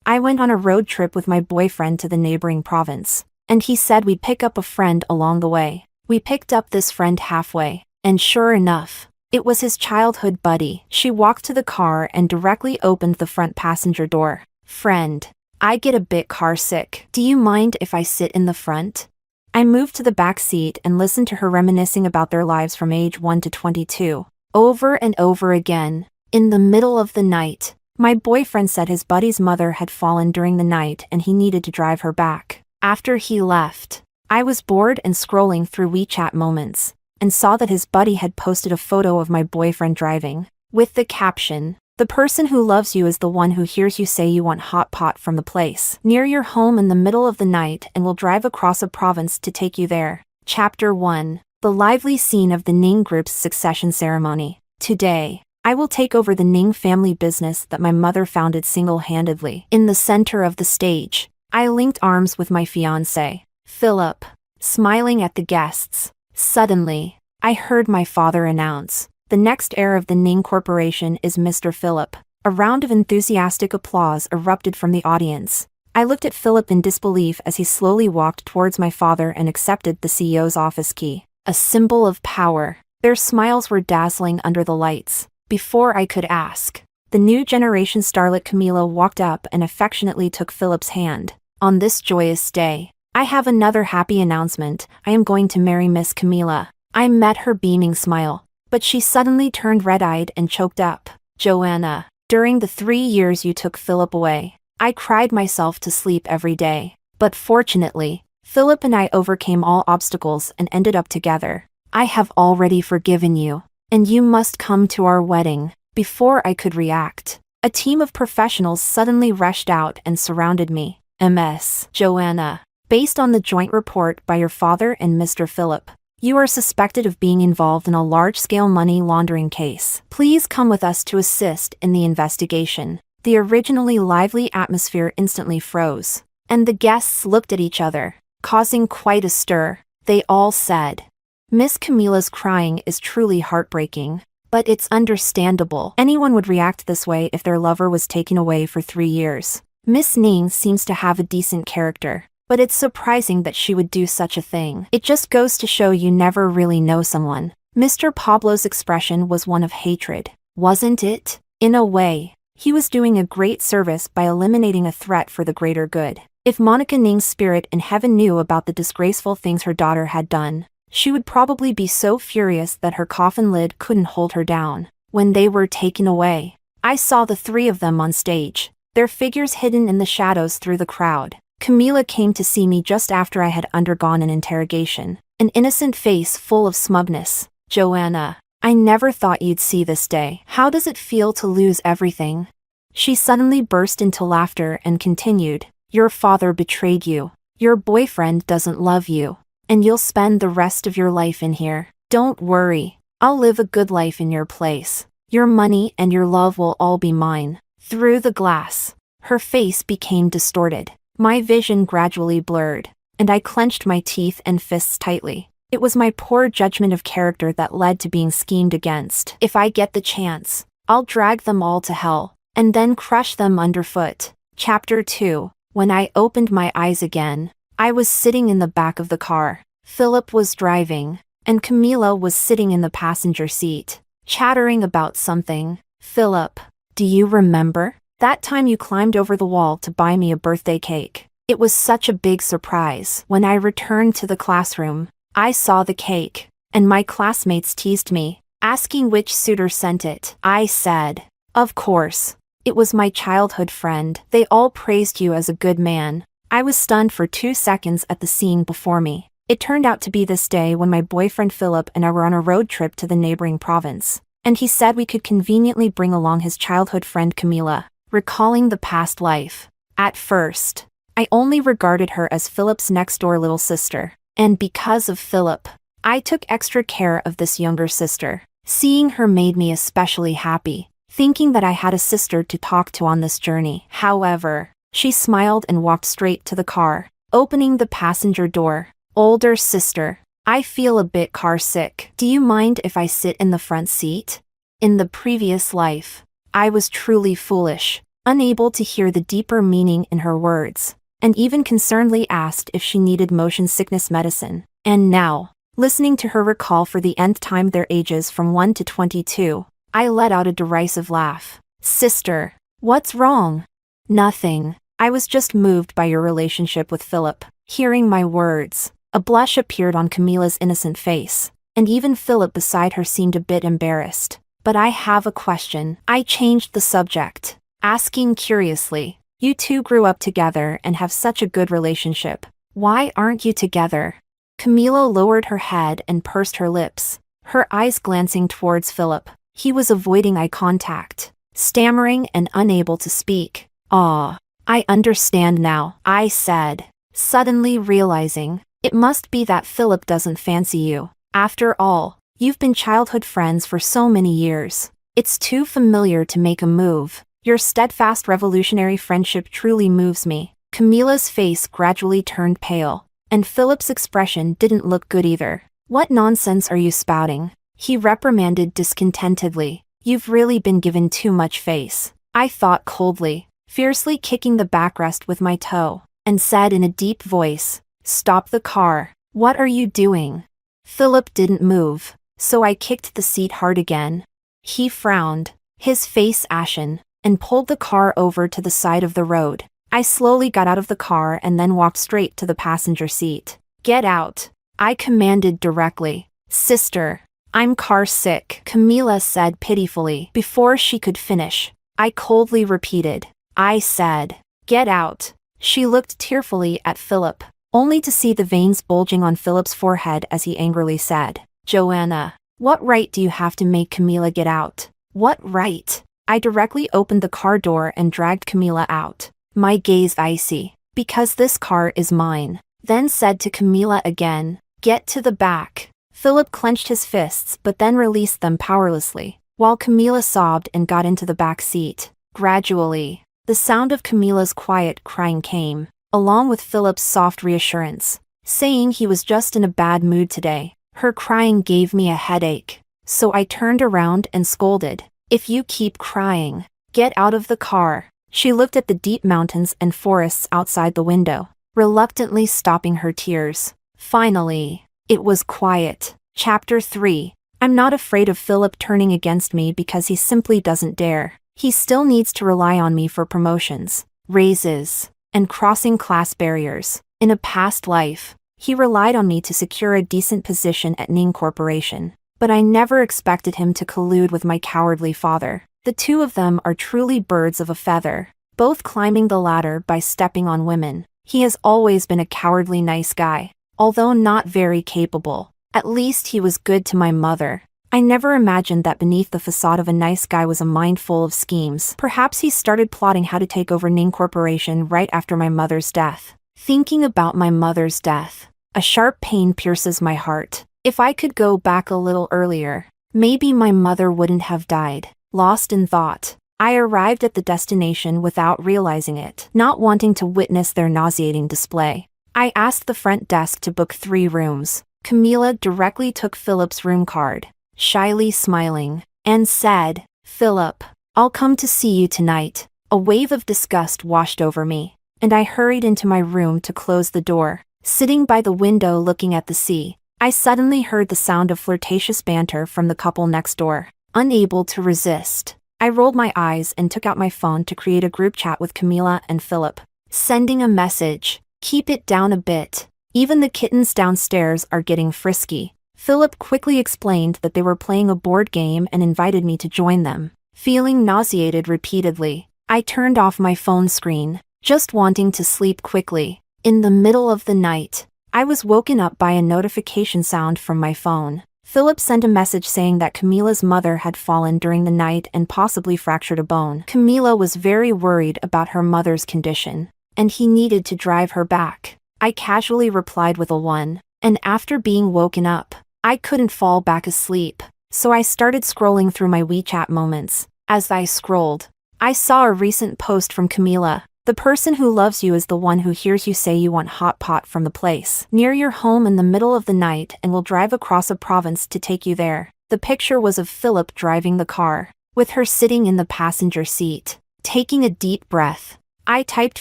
I went on a road trip with my boyfriend to the neighboring province, and he said we'd pick up a friend along the way. We picked up this friend halfway, and sure enough, it was his childhood buddy. She walked to the car and directly opened the front passenger door. Friend, I get a bit car sick. Do you mind if I sit in the front? I moved to the back seat and listened to her reminiscing about their lives from age 1 to 22. Over and over again. In the middle of the night, my boyfriend said his buddy's mother had fallen during the night and he needed to drive her back. After he left, I was bored and scrolling through WeChat moments, and saw that his buddy had posted a photo of my boyfriend driving, with the caption, "The person who loves you is the one who hears you say you want hot pot from the place near your home in the middle of the night and will drive across a province to take you there." Chapter 1. The lively scene of the Ning Group's succession ceremony. Today, I will take over the Ning family business that my mother founded single-handedly. In the center of the stage, I linked arms with my fiancé, Philip, smiling at the guests. Suddenly, I heard my father announce, "The next heir of the Ning Corporation is Mr. Philip." A round of enthusiastic applause erupted from the audience. I looked at Philip in disbelief as he slowly walked towards my father and accepted the CEO's office key. A symbol of power. Their smiles were dazzling under the lights. Before I could ask, the new generation starlet Camila walked up and affectionately took Philip's hand. On this joyous day, I have another happy announcement. I am going to marry Miss Camila. I met her beaming smile, but she suddenly turned red-eyed and choked up. Joanna, during the 3 years you took Philip away, I cried myself to sleep every day. But fortunately, Philip and I overcame all obstacles and ended up together. I have already forgiven you, and you must come to our wedding. Before I could react, a team of professionals suddenly rushed out and surrounded me. Ms. Joanna, based on the joint report by your father and Mr. Philip, you are suspected of being involved in a large-scale money laundering case. Please come with us to assist in the investigation. The originally lively atmosphere instantly froze, and the guests looked at each other, causing quite a stir. They all said, "Miss Camila's crying is truly heartbreaking, but it's understandable. Anyone would react this way if their lover was taken away for 3 years. Miss Ning seems to have a decent character, but it's surprising that she would do such a thing. It just goes to show you never really know someone." Mr. Pablo's expression was one of hatred, wasn't it? In a way, he was doing a great service by eliminating a threat for the greater good. If Monica Ning's spirit in heaven knew about the disgraceful things her daughter had done, she would probably be so furious that her coffin lid couldn't hold her down. When they were taken away, I saw the 3 of them on stage, their figures hidden in the shadows through the crowd. Camila came to see me just after I had undergone an interrogation, an innocent face full of smugness. "Joanna, I never thought you'd see this day. How does it feel to lose everything?" She suddenly burst into laughter and continued, "Your father betrayed you. Your boyfriend doesn't love you, and you'll spend the rest of your life in here. Don't worry, I'll live a good life in your place. Your money and your love will all be mine." Through the glass, her face became distorted. My vision gradually blurred, and I clenched my teeth and fists tightly. It was my poor judgment of character that led to being schemed against. If I get the chance, I'll drag them all to hell, and then crush them underfoot. Chapter 2. When I opened my eyes again, I was sitting in the back of the car. Philip was driving, and Camila was sitting in the passenger seat, chattering about something. "Philip, do you remember that time you climbed over the wall to buy me a birthday cake? It was such a big surprise. When I returned to the classroom, I saw the cake, and my classmates teased me, asking which suitor sent it. I said, of course, it was my childhood friend. They all praised you as a good man." I was stunned for 2 seconds at the scene before me. It turned out to be this day when my boyfriend Philip and I were on a road trip to the neighboring province, and he said we could conveniently bring along his childhood friend Camila. Recalling the past life, at first, I only regarded her as Philip's next-door little sister, and because of Philip, I took extra care of this younger sister. Seeing her made me especially happy, thinking that I had a sister to talk to on this journey. However, she smiled and walked straight to the car, opening the passenger door. "Older sister, I feel a bit car sick. Do you mind if I sit in the front seat? In the previous life, I was truly foolish. unable to hear the deeper meaning in her words, and even concernedly asked if she needed motion sickness medicine. And now, listening to her recall for the nth time their ages from 1 to 22, I let out a derisive laugh. Sister, what's wrong? Nothing. I was just moved by your relationship with Philip. Hearing my words, a blush appeared on Camila's innocent face, and even Philip beside her seemed a bit embarrassed. But I have a question. I changed the subject, asking curiously, you two grew up together and have such a good relationship. Why aren't you together? Camila lowered her head and pursed her lips, her eyes glancing towards Philip. He was avoiding eye contact, stammering and unable to speak. Ah, I understand now, I said, suddenly realizing, it must be that Philip doesn't fancy you. After all, you've been childhood friends for so many years. It's too familiar to make a move. Your steadfast revolutionary friendship truly moves me. Camila's face gradually turned pale, and Philip's expression didn't look good either. What nonsense are you spouting? He reprimanded discontentedly. You've really been given too much face. I thought coldly, fiercely kicking the backrest with my toe, and said in a deep voice, stop the car. What are you doing? Philip didn't move, so I kicked the seat hard again. He frowned, his face ashen, and pulled the car over to the side of the road. I slowly got out of the car and then walked straight to the passenger seat. Get out, I commanded directly. Sister, I'm car sick, Camila said pitifully. Before she could finish, I coldly repeated, I said, get out. She looked tearfully at Philip, only to see the veins bulging on Philip's forehead as he angrily said, Joanna, what right do you have to make Camila get out? What right? I directly opened the car door and dragged Camila out, my gaze icy, because this car is mine. Then said to Camila again, get to the back. Philip clenched his fists but then released them powerlessly, while Camila sobbed and got into the back seat. Gradually, the sound of Camila's quiet crying came, along with Philip's soft reassurance, saying he was just in a bad mood today. Her crying gave me a headache, so I turned around and scolded, if you keep crying, get out of the car. She looked at the deep mountains and forests outside the window, reluctantly stopping her tears. Finally, it was quiet. Chapter 3. I'm not afraid of Philip turning against me because he simply doesn't dare. He still needs to rely on me for promotions, raises, and crossing class barriers. In a past life, he relied on me to secure a decent position at Ning Corporation, but I never expected him to collude with my cowardly father. The two of them are truly birds of a feather, both climbing the ladder by stepping on women. He has always been a cowardly nice guy, although not very capable. At least he was good to my mother. I never imagined that beneath the facade of a nice guy was a mind full of schemes. Perhaps he started plotting how to take over Ning Corporation right after my mother's death. Thinking about my mother's death, a sharp pain pierces my heart. If I could go back a little earlier, maybe my mother wouldn't have died. Lost in thought, I arrived at the destination without realizing it, not wanting to witness their nauseating display. I asked the front desk to book 3 rooms. Camila directly took Philip's room card, shyly smiling, and said, Philip, I'll come to see you tonight. A wave of disgust washed over me, and I hurried into my room to close the door. Sitting by the window looking at the sea, I suddenly heard the sound of flirtatious banter from the couple next door. Unable to resist, I rolled my eyes and took out my phone to create a group chat with Camila and Philip, sending a message, keep it down a bit. Even the kittens downstairs are getting frisky. Philip quickly explained that they were playing a board game and invited me to join them. Feeling nauseated repeatedly, I turned off my phone screen, just wanting to sleep quickly. In the middle of the night, I was woken up by a notification sound from my phone. Philip sent a message saying that Camila's mother had fallen during the night and possibly fractured a bone. Camila was very worried about her mother's condition, and he needed to drive her back. I casually replied with a 1, and after being woken up, I couldn't fall back asleep, so I started scrolling through my WeChat moments. As I scrolled, I saw a recent post from Camila. The person who loves you is the one who hears you say you want hot pot from the place near your home in the middle of the night and will drive across a province to take you there. The picture was of Philip driving the car, with her sitting in the passenger seat. Taking a deep breath, I typed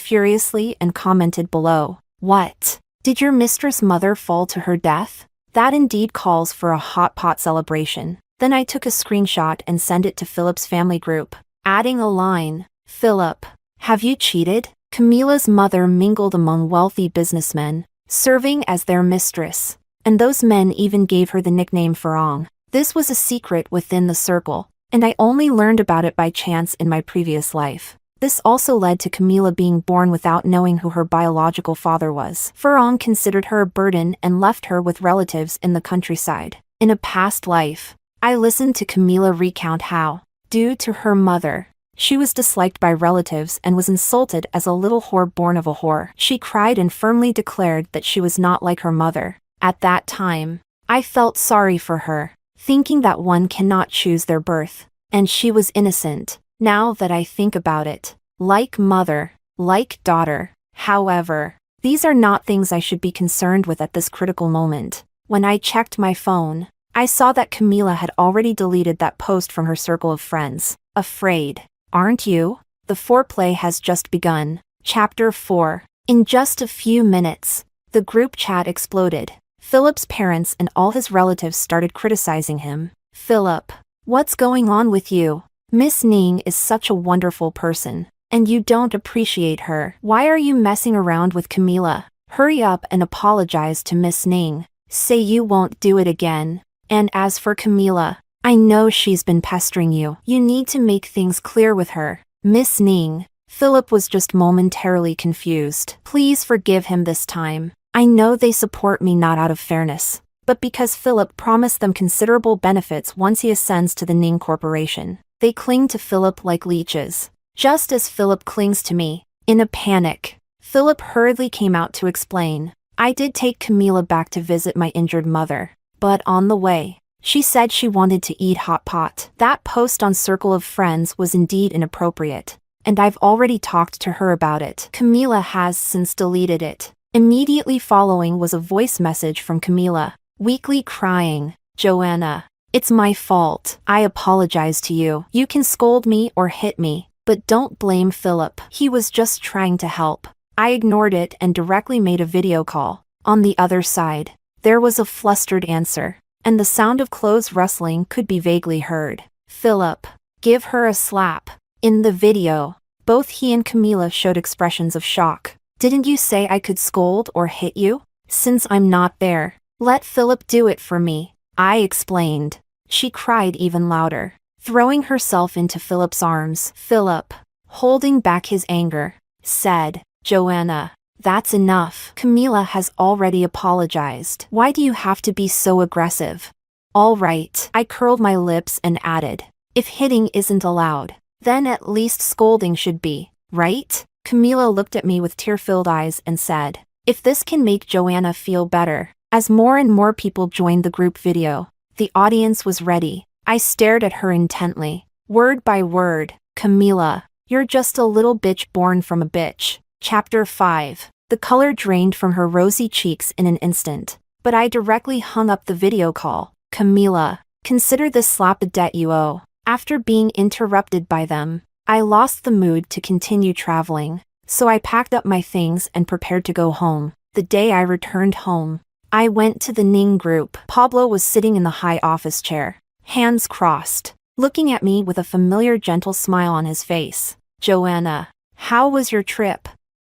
furiously and commented below, "What? Did your mistress mother fall to her death? That indeed calls for a hot pot celebration." Then I took a screenshot and sent it to Philip's family group, adding a line, "Philip, have you cheated?" Camila's mother mingled among wealthy businessmen, serving as their mistress, and those men even gave her the nickname Farong. This was a secret within the circle, and I only learned about it by chance in my previous life. This also led to Camila being born without knowing who her biological father was. Farong considered her a burden and left her with relatives in the countryside. In a past life, I listened to Camila recount how, due to her mother, she was disliked by relatives and was insulted as a little whore born of a whore. She cried and firmly declared that she was not like her mother. At that time, I felt sorry for her, thinking that one cannot choose their birth, and she was innocent. Now that I think about it, like mother, like daughter. However, these are not things I should be concerned with at this critical moment. When I checked my phone, I saw that Camila had already deleted that post from her circle of friends. Afraid, aren't you? The foreplay has just begun. Chapter 4. In just a few minutes, the group chat exploded. Philip's parents and all his relatives started criticizing him. "Philip, what's going on with you? Miss Ning is such a wonderful person, and you don't appreciate her. Why are you messing around with Camila? Hurry up and apologize to Miss Ning. Say you won't do it again. And as for Camila, I know she's been pestering you. You need to make things clear with her." Miss Ning. Philip was just momentarily confused. Please forgive him this time. I know they support me not out of fairness, but because Philip promised them considerable benefits once he ascends to the Ning Corporation. They cling to Philip like leeches, just as Philip clings to me. In a panic, Philip hurriedly came out to explain. "I did take Camila back to visit my injured mother, but on the way, she said she wanted to eat hot pot. That post on Circle of Friends was indeed inappropriate, and I've already talked to her about it. Camila has since deleted it." Immediately following was a voice message from Camila, weakly crying, "Joanna, it's my fault. I apologize to you. You can scold me or hit me, but don't blame Philip. He was just trying to help." I ignored it and directly made a video call. On the other side, there was a flustered answer, and the sound of clothes rustling could be vaguely heard. "Philip, give her a slap." In the video, both he and Camila showed expressions of shock. "Didn't you say I could scold or hit you? Since I'm not there, let Philip do it for me," I explained. She cried even louder, throwing herself into Philip's arms. Philip, holding back his anger, said, "Joanna, that's enough. Camila has already apologized. Why do you have to be so aggressive?" "All right." I curled my lips and added, "If hitting isn't allowed, then at least scolding should be, right?" Camila looked at me with tear-filled eyes and said, "If this can make Joanna feel better." As more and more people joined the group video, the audience was ready. I stared at her intently, word by word. "Camila, you're just a little bitch born from a bitch." Chapter 5. The color drained from her rosy cheeks in an instant, but I directly hung up the video call. "Camila, consider this slap a debt you owe." After being interrupted by them, I lost the mood to continue traveling, so I packed up my things and prepared to go home. The day I returned home, I went to the Ning group. Pablo was sitting in the high office chair, hands crossed, looking at me with a familiar gentle smile on his face. "Joanna, how was your trip?"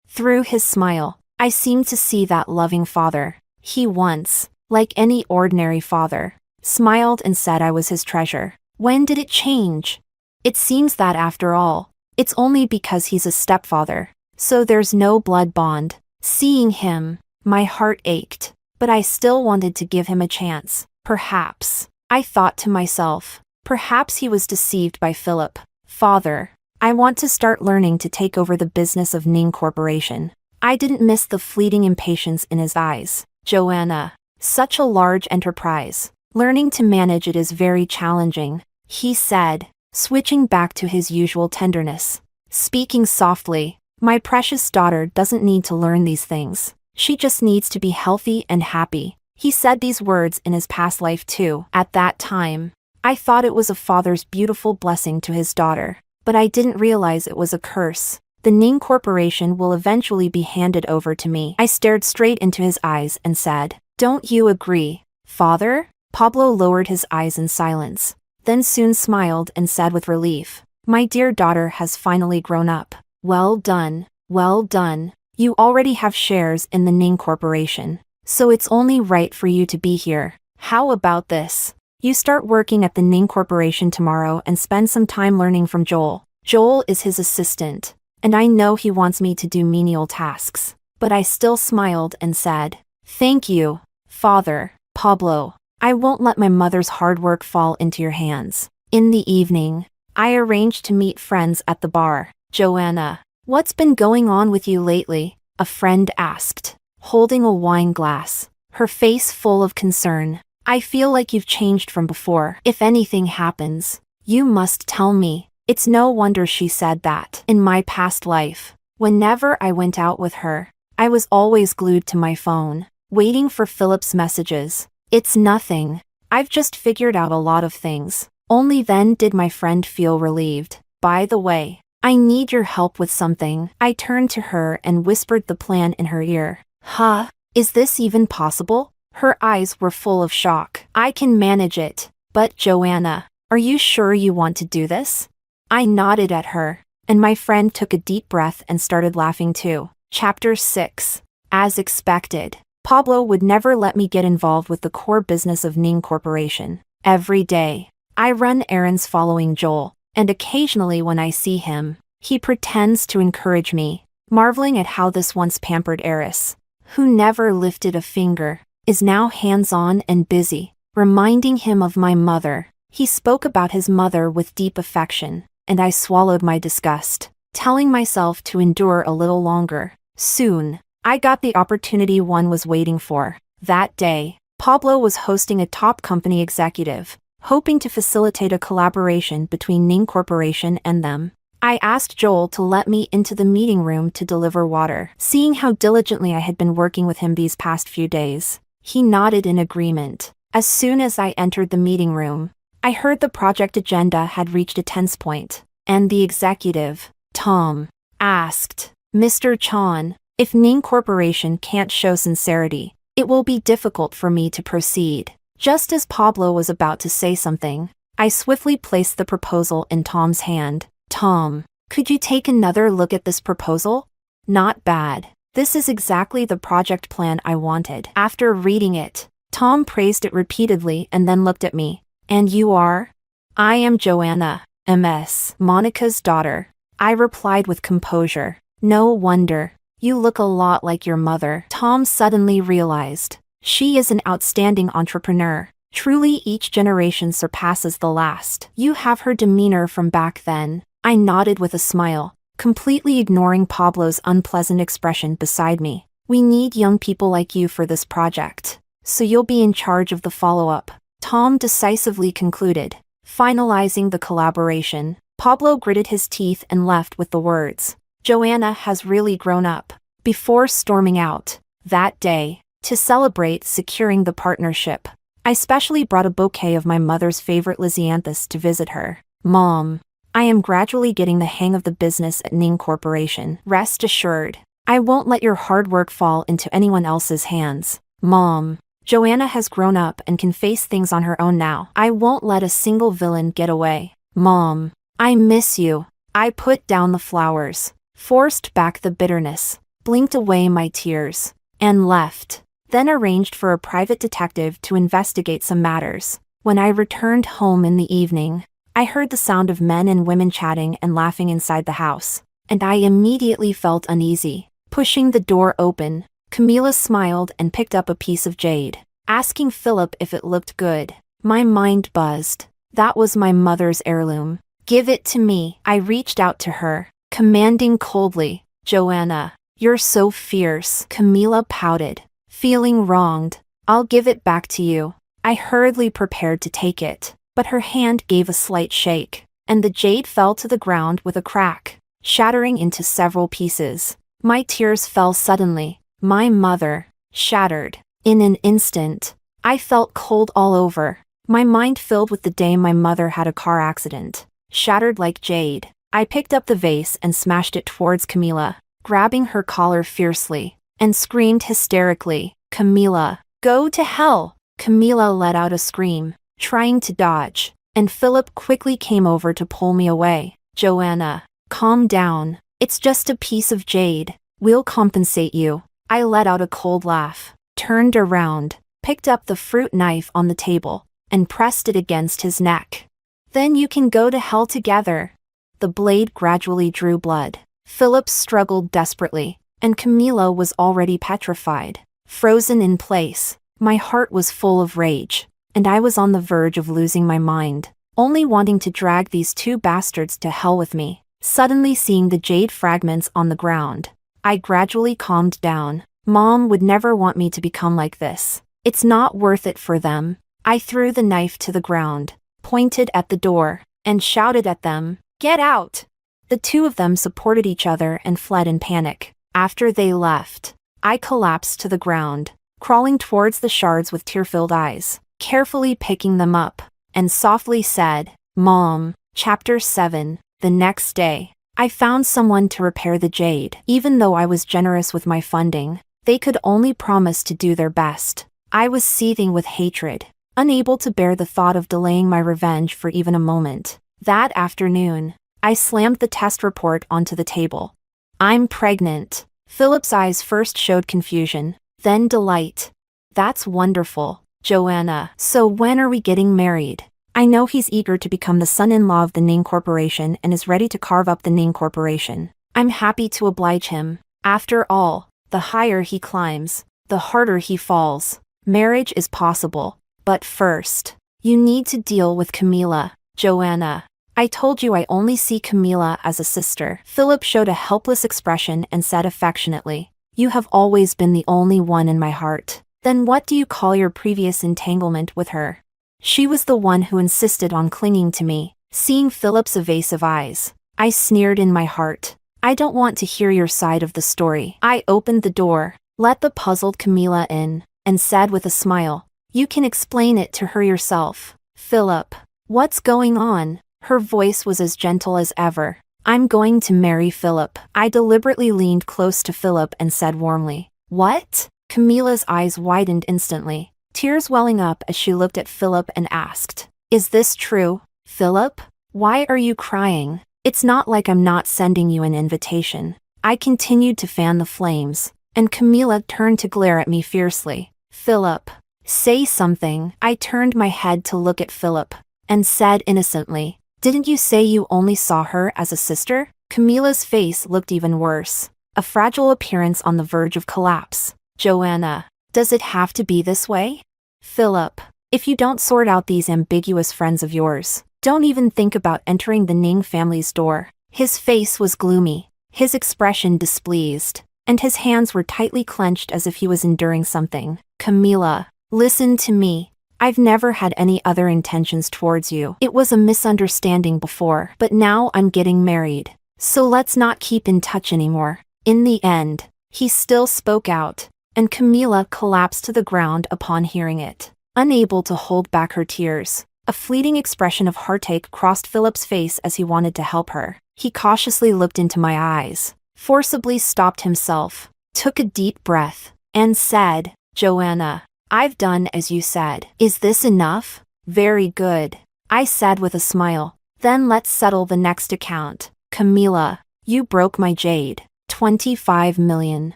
Through his smile, I seemed to see that loving father. He once, like any ordinary father, smiled and said I was his treasure. When did it change? It seems that after all, it's only because he's a stepfather, so there's no blood bond. Seeing him, my heart ached, but I still wanted to give him a chance. Perhaps, I thought to myself, perhaps he was deceived by Philip. "Father, I want to start learning to take over the business of Ning Corporation." I didn't miss the fleeting impatience in his eyes. "Joanna, such a large enterprise. Learning to manage it is very challenging," he said, switching back to his usual tenderness. Speaking softly, "My precious daughter doesn't need to learn these things. She just needs to be healthy and happy." He said these words in his past life too. At that time, I thought it was a father's beautiful blessing to his daughter. but I didn't realize it was a curse. The Ning Corporation will eventually be handed over to me. I stared straight into his eyes and said, "Don't you agree, father?" Pablo lowered his eyes in silence, then soon smiled and said with relief, "My dear daughter has finally grown up. Well done, well done. You already have shares in the Ning Corporation, so it's only right for you to be here. How about this? You start working at the Ning Corporation tomorrow and spend some time learning from Joel. Joel is his assistant, and I know he wants me to do menial tasks." But I still smiled and said, "Thank you, father." Pablo, I won't let my mother's hard work fall into your hands. In the evening, I arranged to meet friends at the bar. "Joanna, what's been going on with you lately?" a friend asked, holding a wine glass, her face full of concern. "I feel like you've changed from before. If anything happens, you must tell me." It's no wonder she said that. In my past life, whenever I went out with her, I was always glued to my phone, waiting for Philip's messages. "It's nothing. I've just figured out a lot of things." Only then did my friend feel relieved. "By the way, I need your help with something." I turned to her and whispered the plan in her ear. "Huh? Is this even possible?" Her eyes were full of shock. "I can manage it. But Joanna, are you sure you want to do this?" I nodded at her, and my friend took a deep breath and started laughing too. Chapter 6. As expected, Pablo would never let me get involved with the core business of Ning Corporation. Every day, I run errands following Joel, and occasionally when I see him, he pretends to encourage me, marveling at how this once pampered heiress, who never lifted a finger, is now hands-on and busy, reminding him of my mother. He spoke about his mother with deep affection, and I swallowed my disgust, telling myself to endure a little longer. Soon, I got the opportunity one was waiting for. That day, Pablo was hosting a top company executive, hoping to facilitate a collaboration between Ning Corporation and them. I asked Joel to let me into the meeting room to deliver water. Seeing how diligently I had been working with him these past few days, he nodded in agreement. As soon as I entered the meeting room, I heard the project agenda had reached a tense point, and the executive, Tom, asked, "Mr. Chan, if Ning Corporation can't show sincerity, it will be difficult for me to proceed." Just as Pablo was about to say something, I swiftly placed the proposal in Tom's hand. "Tom, could you take another look at this proposal? Not bad. This is exactly the project plan I wanted." After reading it, Tom praised it repeatedly and then looked at me. "And you are?" "I am Joanna, MS, Monica's daughter," I replied with composure. "No wonder. You look a lot like your mother." Tom suddenly realized, she is an outstanding entrepreneur. Truly, each generation surpasses the last. You have her demeanor from back then. I nodded with a smile, completely ignoring Pablo's unpleasant expression beside me. "We need young people like you for this project, so you'll be in charge of the follow-up," Tom decisively concluded. Finalizing the collaboration, Pablo gritted his teeth and left with the words, "Joanna has really grown up," before storming out. That day, to celebrate securing the partnership, I specially brought a bouquet of my mother's favorite lisianthus to visit her. "Mom, I am gradually getting the hang of the business at Ning Corporation. Rest assured, I won't let your hard work fall into anyone else's hands." "Mom, Joanna has grown up and can face things on her own now. I won't let a single villain get away." "Mom, I miss you." I put down the flowers, forced back the bitterness, blinked away my tears, and left, then arranged for a private detective to investigate some matters. When I returned home in the evening, I heard the sound of men and women chatting and laughing inside the house, and I immediately felt uneasy. Pushing the door open, Camila smiled and picked up a piece of jade, asking Philip if it looked good. My mind buzzed. That was my mother's heirloom. "Give it to me." I reached out to her, commanding coldly. "Joanna, you're so fierce." Camila pouted, feeling wronged. "I'll give it back to you." I hurriedly prepared to take it, but her hand gave a slight shake, and the jade fell to the ground with a crack, shattering into several pieces. My tears fell suddenly. My mother, shattered. In an instant, I felt cold all over, my mind filled with the day my mother had a car accident. Shattered like jade, I picked up the vase and smashed it towards Camila, grabbing her collar fiercely, and screamed hysterically, "Camila, go to hell!" Camila let out a scream, trying to dodge, and Philip quickly came over to pull me away. "Joanna, calm down. It's just a piece of jade. We'll compensate you." I let out a cold laugh, turned around, picked up the fruit knife on the table, and pressed it against his neck. "Then you can go to hell together." The blade gradually drew blood. Philip struggled desperately, and Camila was already petrified, frozen in place. My heart was full of rage, and I was on the verge of losing my mind, only wanting to drag these two bastards to hell with me. Suddenly seeing the jade fragments on the ground, I gradually calmed down. Mom would never want me to become like this. It's not worth it for them. I threw the knife to the ground, pointed at the door, and shouted at them, "Get out!" The two of them supported each other and fled in panic. After they left, I collapsed to the ground, crawling towards the shards with tear-filled eyes, carefully picking them up, and softly said, "Mom." Chapter 7. The next day, I found someone to repair the jade. Even though I was generous with my funding, they could only promise to do their best. I was seething with hatred, unable to bear the thought of delaying my revenge for even a moment. That afternoon, I slammed the test report onto the table. "I'm pregnant." Philip's eyes first showed confusion, then delight. "That's wonderful, Joanna. So when are we getting married?" I know he's eager to become the son-in-law of the Ning Corporation and is ready to carve up the Ning Corporation. I'm happy to oblige him. After all, the higher he climbs, the harder he falls. Marriage is possible. But first, you need to deal with Camila. "Joanna, I told you I only see Camila as a sister." Philip showed a helpless expression and said affectionately, "You have always been the only one in my heart." "Then what do you call your previous entanglement with her?" "She was the one who insisted on clinging to me." Seeing Philip's evasive eyes, I sneered in my heart. "I don't want to hear your side of the story." I opened the door, let the puzzled Camila in, and said with a smile, "You can explain it to her yourself." "Philip, what's going on?" Her voice was as gentle as ever. "I'm going to marry Philip." I deliberately leaned close to Philip and said warmly, "What?" Camila's eyes widened instantly, tears welling up as she looked at Philip and asked, "Is this true, Philip? Why are you crying?" "It's not like I'm not sending you an invitation." I continued to fan the flames, and Camila turned to glare at me fiercely. "Philip, say something." I turned my head to look at Philip, and said innocently, "Didn't you say you only saw her as a sister?" Camila's face looked even worse, a fragile appearance on the verge of collapse. "Joanna, does it have to be this way?" "Philip, if you don't sort out these ambiguous friends of yours, don't even think about entering the Ning family's door." His face was gloomy, his expression displeased, and his hands were tightly clenched as if he was enduring something. "Camila, listen to me. I've never had any other intentions towards you. It was a misunderstanding before, but now I'm getting married. So let's not keep in touch anymore." In the end, he still spoke out, and Camila collapsed to the ground upon hearing it, unable to hold back her tears. A fleeting expression of heartache crossed Philip's face as he wanted to help her. He cautiously looked into my eyes, forcibly stopped himself, took a deep breath, and said, "Joanna, I've done as you said. Is this enough?" "Very good," I said with a smile. "Then let's settle the next account. Camila, you broke my jade. 25 million.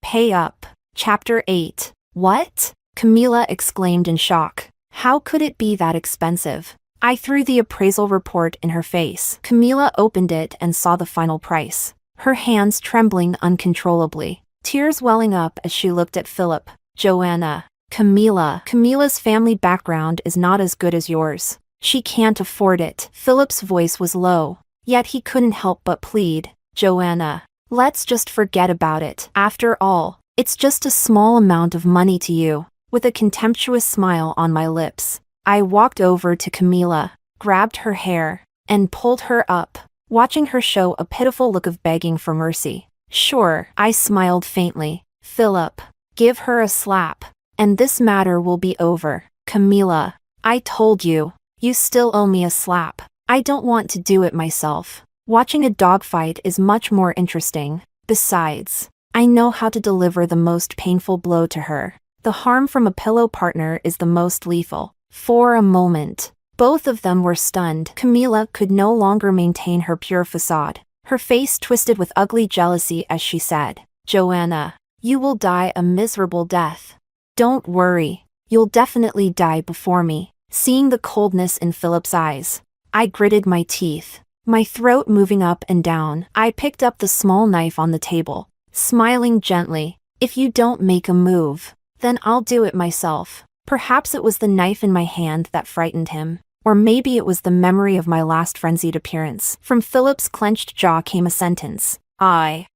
Pay up." Chapter 8. "What?" Camila exclaimed in shock. "How could it be that expensive?" I threw the appraisal report in her face. Camila opened it and saw the final price, her hands trembling uncontrollably, tears welling up as she looked at Philip. "Joanna, Camila's family background is not as good as yours. She can't afford it." Philip's voice was low, yet he couldn't help but plead. "Joanna, let's just forget about it. After all, it's just a small amount of money to you." With a contemptuous smile on my lips, I walked over to Camila, grabbed her hair, and pulled her up, watching her show a pitiful look of begging for mercy. "Sure," I smiled faintly. "Philip, give her a slap, and this matter will be over." "Camila, I told you, you still owe me a slap." "I don't want to do it myself. Watching a dogfight is much more interesting. Besides, I know how to deliver the most painful blow to her. The harm from a pillow partner is the most lethal. For a moment, both of them were stunned. Camila could no longer maintain her pure facade. Her face twisted with ugly jealousy as she said, "Joanna, you will die a miserable death. Don't worry, you'll definitely die before me." Seeing the coldness in Philip's eyes, I gritted my teeth, my throat moving up and down. I picked up the small knife on the table, smiling gently. "If you don't make a move, then I'll do it myself." Perhaps it was the knife in my hand that frightened him. Or maybe it was the memory of my last frenzied appearance. From Philip's clenched jaw came a sentence. I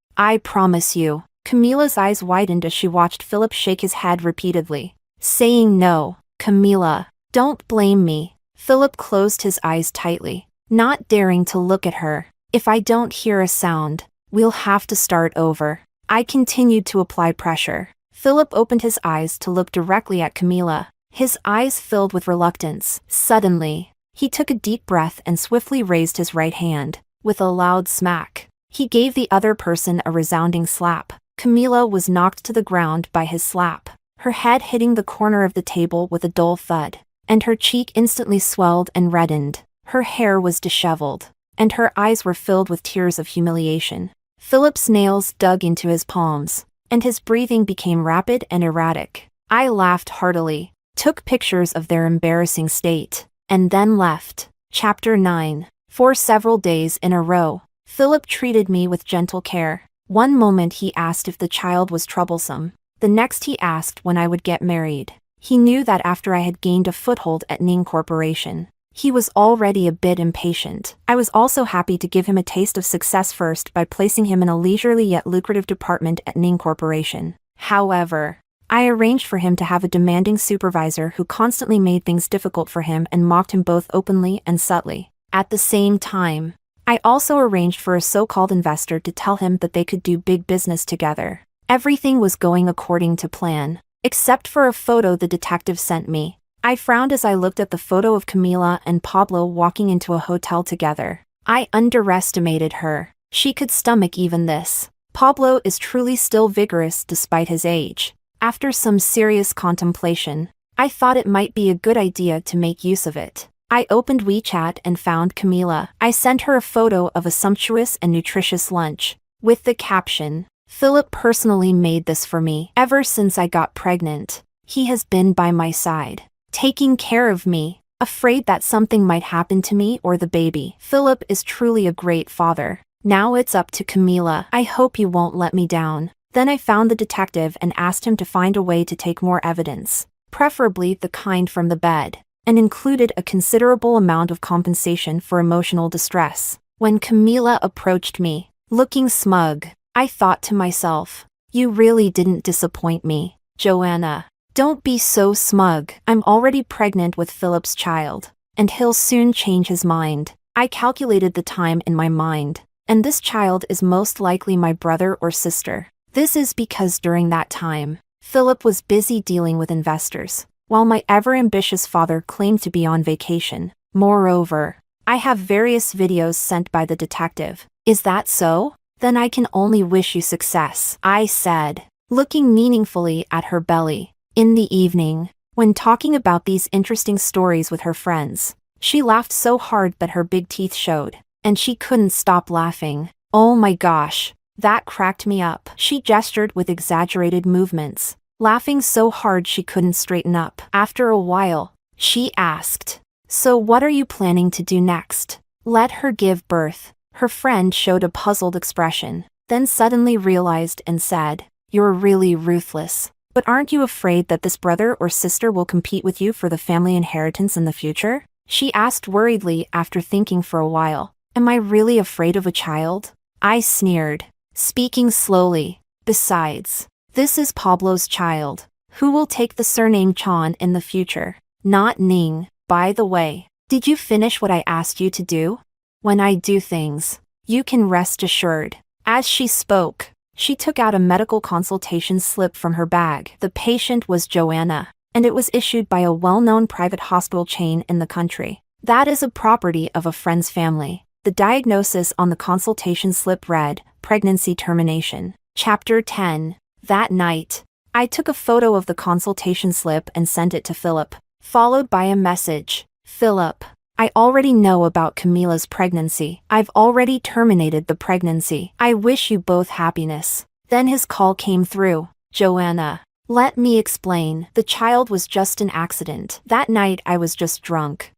promise you." Camila's eyes widened as she watched Philip shake his head repeatedly, saying no. "Camila, don't blame me." Philip closed his eyes tightly, not daring to look at her. "If I don't hear a sound, we'll have to start over." I continued to apply pressure. Philip opened his eyes to look directly at Camila, his eyes filled with reluctance. Suddenly, he took a deep breath and swiftly raised his right hand. With a loud smack, he gave the other person a resounding slap. Camila was knocked to the ground by his slap, her head hitting the corner of the table with a dull thud, and her cheek instantly swelled and reddened. Her hair was disheveled, and her eyes were filled with tears of humiliation. Philip's nails dug into his palms, and his breathing became rapid and erratic. I laughed heartily, took pictures of their embarrassing state, and then left. Chapter 9. For several days in a row, Philip treated me with gentle care. One moment he asked if the child was troublesome. The next he asked when I would get married. He knew that after I had gained a foothold at Ning Corporation, he was already a bit impatient. I was also happy to give him a taste of success first by placing him in a leisurely yet lucrative department at Ning Corporation. However, I arranged for him to have a demanding supervisor who constantly made things difficult for him and mocked him both openly and subtly. At the same time, I also arranged for a so-called investor to tell him that they could do big business together. Everything was going according to plan, except for a photo the detective sent me. I frowned as I looked at the photo of Camila and Pablo walking into a hotel together. I underestimated her. She could stomach even this. Pablo is truly still vigorous despite his age. After some serious contemplation, I thought it might be a good idea to make use of it. I opened WeChat and found Camila. I sent her a photo of a sumptuous and nutritious lunch, with the caption, "Philip personally made this for me. Ever since I got pregnant, he has been by my side, taking care of me, afraid that something might happen to me or the baby. Philip is truly a great father. Now it's up to Camila. I hope you won't let me down." Then I found the detective and asked him to find a way to take more evidence, preferably the kind from the bed, and included a considerable amount of compensation for emotional distress. When Camila approached me, looking smug, I thought to myself, "You really didn't disappoint me, Joanna. Don't be so smug. I'm already pregnant with Philip's child, and he'll soon change his mind." I calculated the time in my mind, and this child is most likely my brother or sister. This is because during that time, Philip was busy dealing with investors, while my ever-ambitious father claimed to be on vacation. Moreover, I have various videos sent by the detective. "Is that so? Then I can only wish you success," I said, looking meaningfully at her belly. In the evening, when talking about these interesting stories with her friends, she laughed so hard that her big teeth showed, and she couldn't stop laughing. "Oh my gosh, that cracked me up." She gestured with exaggerated movements, laughing so hard she couldn't straighten up. After a while, she asked, "So what are you planning to do next?" "Let her give birth." Her friend showed a puzzled expression, then suddenly realized and said, "You're really ruthless. But aren't you afraid that this brother or sister will compete with you for the family inheritance in the future?" She asked worriedly after thinking for a while. "Am I really afraid of a child?" I sneered, speaking slowly. "Besides, this is Pablo's child, who will take the surname Chan in the future, not Ning. By the way, did you finish what I asked you to do? When I do things, you can rest assured." As she spoke, she took out a medical consultation slip from her bag. The patient was Joanna, and it was issued by a well-known private hospital chain in the country. That is a property of a friend's family. The diagnosis on the consultation slip read, pregnancy termination. Chapter 10. That night, I took a photo of the consultation slip and sent it to Philip, followed by a message. Philip, I already know about Camila's pregnancy. I've already terminated the pregnancy. I wish you both happiness. Then his call came through. Joanna. Let me explain. The child was just an accident. That night I was just drunk.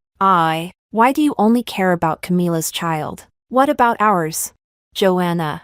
Why do you only care about Camila's child? What about ours? Joanna.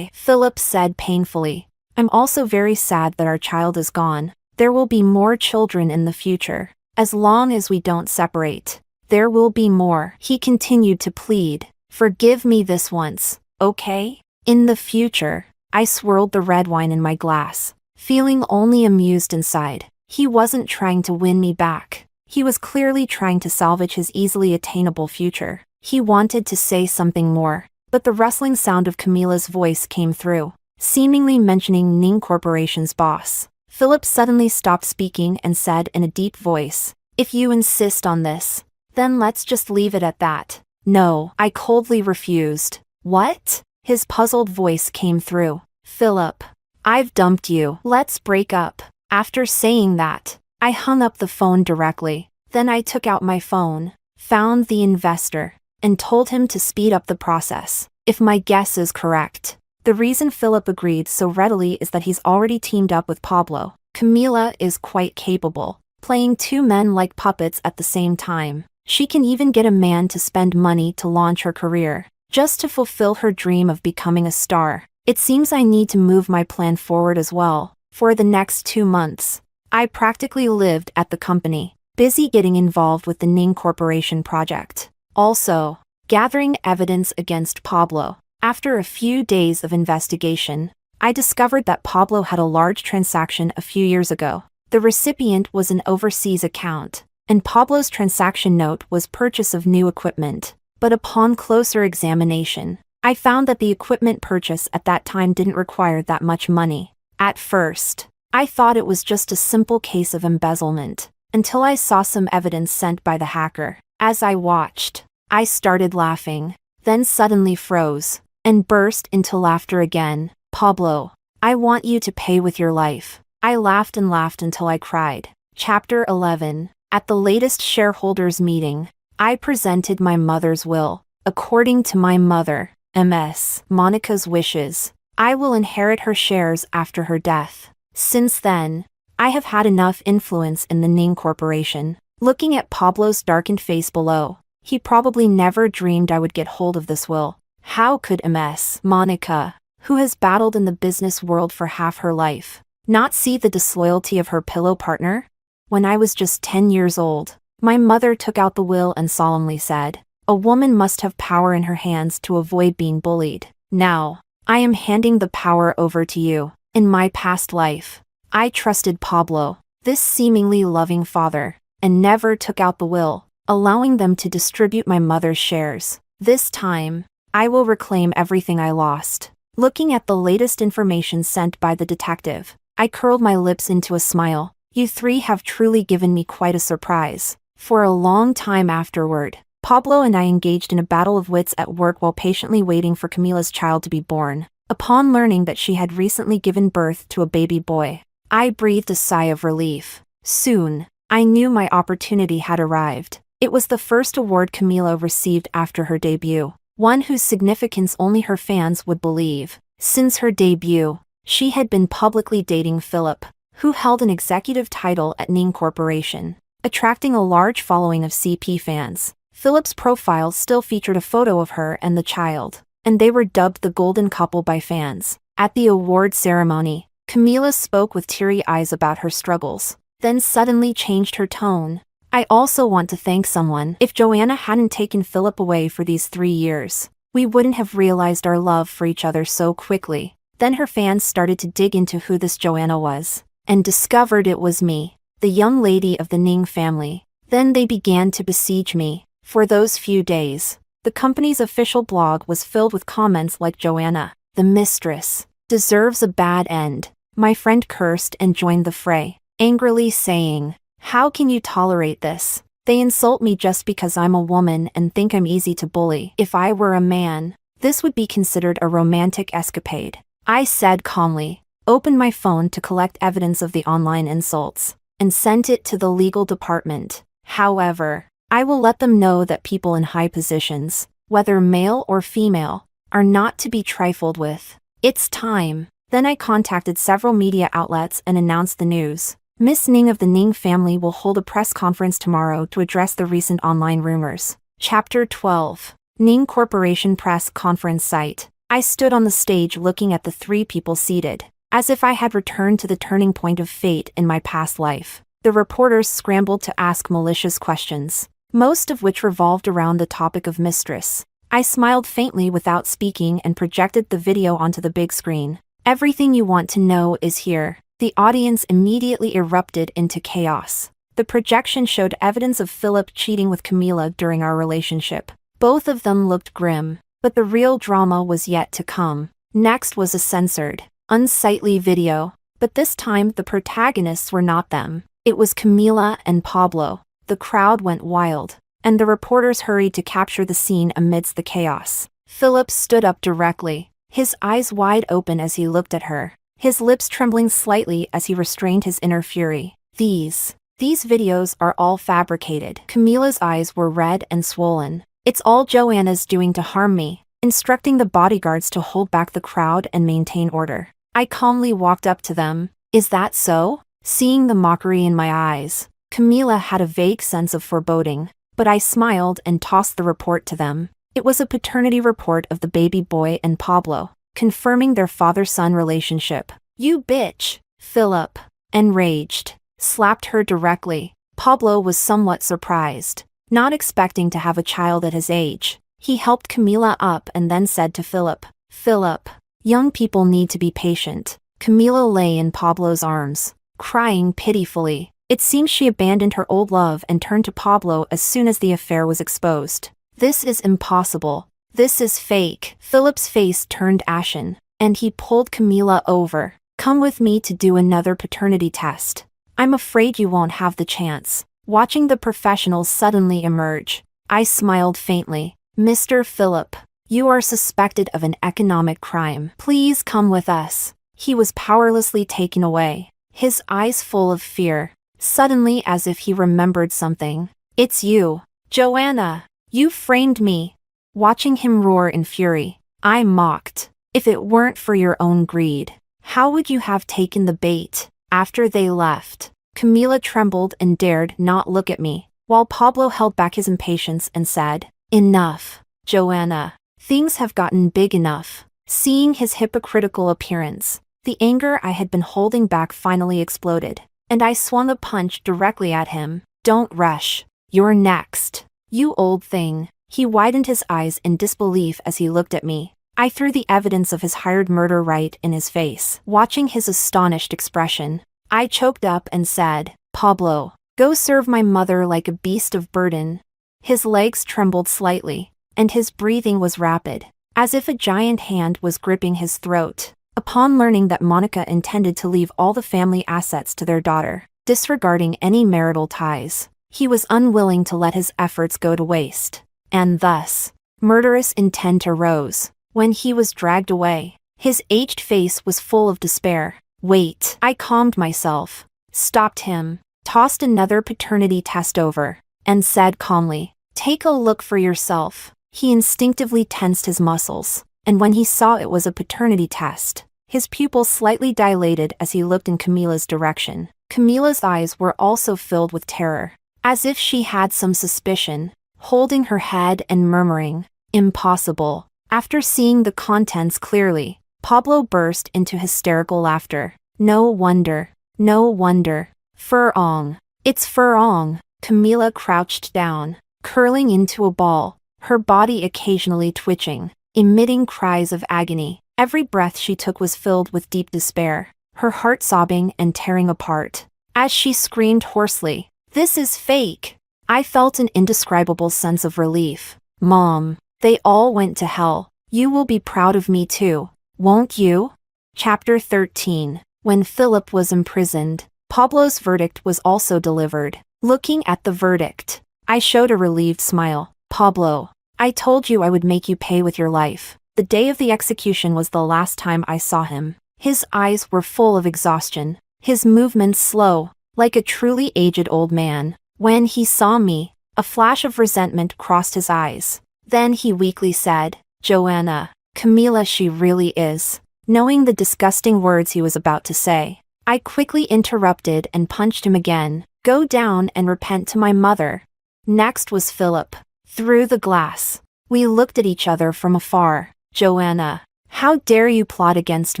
Philip said painfully. I'm also very sad that our child is gone. There will be more children in the future. As long as we don't separate, there will be more. He continued to plead. Forgive me this once, okay? In the future. I swirled the red wine in my glass, feeling only amused inside. He wasn't trying to win me back. He was clearly trying to salvage his easily attainable future. He wanted to say something more, but the rustling sound of Camila's voice came through, seemingly mentioning Ning Corporation's boss. Philip suddenly stopped speaking and said in a deep voice, If you insist on this, then let's just leave it at that. No, I coldly refused. What? His puzzled voice came through. Philip, I've dumped you. Let's break up. After saying that, I hung up the phone directly. Then I took out my phone, found the investor, and told him to speed up the process. If my guess is correct, the reason Philip agreed so readily is that he's already teamed up with Pablo. Camila is quite capable, playing two men like puppets at the same time. She can even get a man to spend money to launch her career, just to fulfill her dream of becoming a star. It seems I need to move my plan forward as well. For the next 2 months, I practically lived at the company, busy getting involved with the Ning Corporation project. Also, gathering evidence against Pablo. After a few days of investigation, I discovered that Pablo had a large transaction a few years ago. The recipient was an overseas account, and Pablo's transaction note was purchase of new equipment. But upon closer examination, I found that the equipment purchase at that time didn't require that much money. At first, I thought it was just a simple case of embezzlement, until I saw some evidence sent by the hacker. As I watched, I started laughing, then suddenly froze, and burst into laughter again. Pablo, I want you to pay with your life. I laughed and laughed until I cried. Chapter 11. At the latest shareholders meeting, I presented my mother's will. According to my mother, Ms. Monica's wishes, I will inherit her shares after her death. Since then, I have had enough influence in the Ning Corporation. Looking at Pablo's darkened face below, he probably never dreamed I would get hold of this will. How could Ms. Monica, who has battled in the business world for half her life, not see the disloyalty of her pillow partner? When I was just 10 years old, my mother took out the will and solemnly said, "A woman must have power in her hands to avoid being bullied. Now, I am handing the power over to you." In my past life, I trusted Pablo, this seemingly loving father, and never took out the will, allowing them to distribute my mother's shares. This time, I will reclaim everything I lost. Looking at the latest information sent by the detective, I curled my lips into a smile. You three have truly given me quite a surprise. For a long time afterward, Pablo and I engaged in a battle of wits at work while patiently waiting for Camila's child to be born. Upon learning that she had recently given birth to a baby boy, I breathed a sigh of relief. Soon, I knew my opportunity had arrived. It was the first award Camila received after her debut, one whose significance only her fans would believe. Since her debut, she had been publicly dating Philip, who held an executive title at Ning Corporation, attracting a large following of CP fans. Philip's profile still featured a photo of her and the child, and they were dubbed the golden couple by fans. At the award ceremony, Camila spoke with teary eyes about her struggles, then suddenly changed her tone. I also want to thank someone. If Joanna hadn't taken Philip away for these 3 years, we wouldn't have realized our love for each other so quickly. Then her fans started to dig into who this Joanna was, and discovered it was me, the young lady of the Ning family. Then they began to besiege me. For those few days, the company's official blog was filled with comments like Joanna, the mistress, deserves a bad end. My friend cursed and joined the fray, angrily saying, "How can you tolerate this? They insult me just because I'm a woman and think I'm easy to bully. If I were a man, this would be considered a romantic escapade. I said calmly, opened my phone to collect evidence of the online insults, and sent it to the legal department. However, I will let them know that people in high positions, whether male or female, are not to be trifled with. It's time. Then I contacted several media outlets and announced the news. Miss Ning of the Ning family will hold a press conference tomorrow to address the recent online rumors. Chapter 12. Ning Corporation Press Conference Site. I stood on the stage looking at the three people seated, as if I had returned to the turning point of fate in my past life. The reporters scrambled to ask malicious questions, most of which revolved around the topic of mistress. I smiled faintly without speaking and projected the video onto the big screen. Everything you want to know is here. The audience immediately erupted into chaos. The projection showed evidence of Philip cheating with Camilla during our relationship. Both of them looked grim, but the real drama was yet to come. Next was a censored, unsightly video, but this time the protagonists were not them. It was Camilla and Pablo. The crowd went wild, and the reporters hurried to capture the scene amidst the chaos. Philip stood up directly, his eyes wide open as he looked at her, his lips trembling slightly as he restrained his inner fury. These videos are all fabricated. Camilla's eyes were red and swollen. It's all Joanna's doing to harm me, instructing the bodyguards to hold back the crowd and maintain order. I calmly walked up to them. Is that so? Seeing the mockery in my eyes, Camilla had a vague sense of foreboding, but I smiled and tossed the report to them. It was a paternity report of the baby boy and Pablo, confirming their father-son relationship. You bitch! Philip, enraged, slapped her directly. Pablo was somewhat surprised, not expecting to have a child at his age. He helped Camilla up and then said to Philip, Philip, young people need to be patient. Camilla lay in Pablo's arms, crying pitifully. It seems she abandoned her old love and turned to Pablo as soon as the affair was exposed. This is impossible. This is fake. Philip's face turned ashen, and he pulled Camilla over. Come with me to do another paternity test. I'm afraid you won't have the chance. Watching the professionals suddenly emerge, I smiled faintly. Mr. Philip, you are suspected of an economic crime. Please come with us. He was powerlessly taken away, his eyes full of fear. Suddenly, as if he remembered something. It's you, Joanna. You framed me. Watching him roar in fury, I mocked. If it weren't for your own greed, how would you have taken the bait? After they left, Camilla trembled and dared not look at me, while Pablo held back his impatience and said, Enough, Joanna. Things have gotten big enough. Seeing his hypocritical appearance, the anger I had been holding back finally exploded, and I swung a punch directly at him. Don't rush. You're next. You old thing. He widened his eyes in disbelief as he looked at me. I threw the evidence of his hired murder right in his face. Watching his astonished expression, I choked up and said, Pablo, go serve my mother like a beast of burden. His legs trembled slightly, and his breathing was rapid, as if a giant hand was gripping his throat. Upon learning that Monica intended to leave all the family assets to their daughter, disregarding any marital ties, he was unwilling to let his efforts go to waste. And thus, murderous intent arose. When he was dragged away, his aged face was full of despair. Wait. I calmed myself, stopped him, tossed another paternity test over, and said calmly, Take a look for yourself. He instinctively tensed his muscles, and when he saw it was a paternity test, his pupils slightly dilated as he looked in Camilla's direction. Camilla's eyes were also filled with terror, as if she had some suspicion, holding her head and murmuring, Impossible. After seeing the contents clearly, Pablo burst into hysterical laughter. No wonder. No wonder. Furong. It's Furong. Camilla crouched down, curling into a ball, her body occasionally twitching, emitting cries of agony. Every breath she took was filled with deep despair, her heart sobbing and tearing apart. As she screamed hoarsely, This is fake! I felt an indescribable sense of relief. Mom, they all went to hell. You will be proud of me too, won't you? Chapter 13. When Philip was imprisoned, Pablo's verdict was also delivered. Looking at the verdict, I showed a relieved smile. Pablo, I told you I would make you pay with your life. The day of the execution was the last time I saw him. His eyes were full of exhaustion, his movements slow, like a truly aged old man. When he saw me, a flash of resentment crossed his eyes. Then he weakly said, "Joanna, Camila, she really is." Knowing the disgusting words he was about to say, I quickly interrupted and punched him again. "Go down and repent to my mother." Next was Philip. Through the glass, we looked at each other from afar. "Joanna, how dare you plot against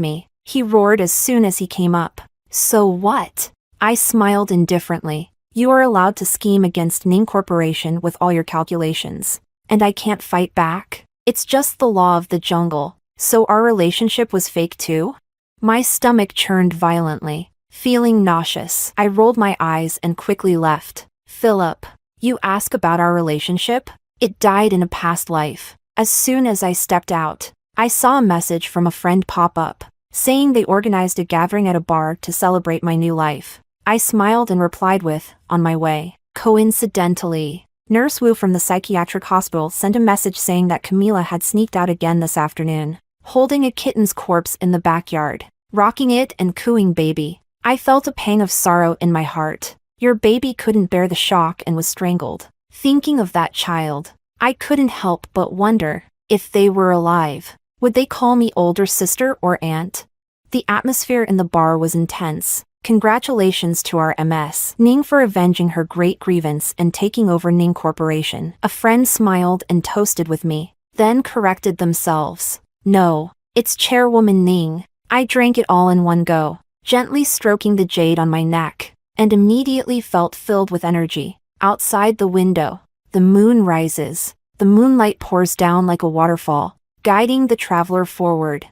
me?" he roared as soon as he came up. "So what?" I smiled indifferently. "You are allowed to scheme against Ning Corporation with all your calculations. And I can't fight back? It's just the law of the jungle. So our relationship was fake too?" My stomach churned violently. Feeling nauseous, I rolled my eyes and quickly left. "Philip, you ask about our relationship? It died in a past life." As soon as I stepped out, I saw a message from a friend pop up, saying they organized a gathering at a bar to celebrate my new life. I smiled and replied with, "On my way." Coincidentally, Nurse Wu from the psychiatric hospital sent a message saying that Camila had sneaked out again this afternoon, holding a kitten's corpse in the backyard, rocking it and cooing baby. I felt a pang of sorrow in my heart. Your baby couldn't bear the shock and was strangled. Thinking of that child, I couldn't help but wonder, if they were alive, would they call me older sister or aunt? The atmosphere in the bar was intense. Congratulations to our MS Ning for avenging her great grievance and taking over Ning Corporation. A friend smiled and toasted with me, then corrected themselves. "No, it's Chairwoman Ning." I drank it all in one go, gently stroking the jade on my neck, and immediately felt filled with energy. Outside the window, the moon rises. The moonlight pours down like a waterfall, guiding the traveler forward.